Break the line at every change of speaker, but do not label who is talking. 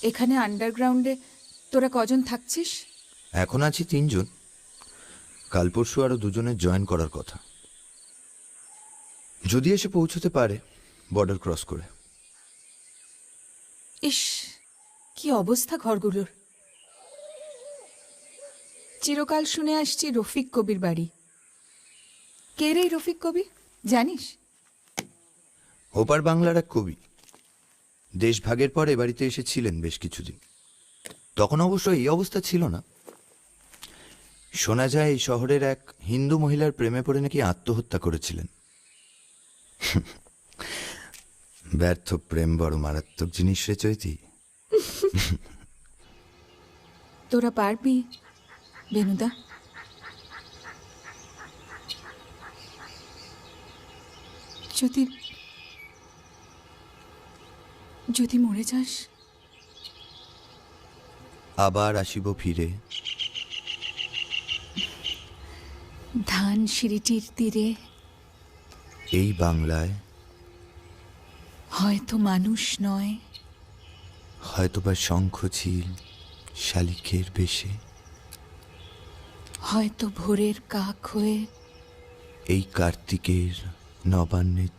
এখানে আন্ডারগ্রাউন্ডে তোরা কজন থাকছিস?
এখন আছি 3 জন। কাল পরশু আরো 2 জনের জয়েন করার কথা, যদি এসে পৌঁছতে পারে বর্ডার ক্রস করে।
ইস, কি অবস্থা ঘরগুলোর। চিরকাল শুনে আসছি রফিক কবির বাড়ি। কে রে রফিক কবি, জানিস?
ওপার বাংলার এক কবি, দেশভাগের পর এ বাড়িতে এসেছিলেন বেশ কিছুদিন। তখন অবশ্য এই অবস্থা ছিল না। শোনা যায় এই শহরের এক হিন্দু মহিলার প্রেমে পড়ে নাকি আত্মহত্যা করেছিলেন। ব্যর্থ প্রেম বড় মারাত্মক জিনিস রে চৈতি।
তোরা পারবি বেনুদা? যদি যদি মরে যাস?
আবার আসিব ফিরে
ধান সিঁড়িটির তীরে,
এই বাংলায়,
হয়তো মানুষ নয়,
হয়তোবা শঙ্খচিল শালিকের বেশে,
হয়তো ভোরের কাক হয়ে
এই কার্তিকের নবান্নের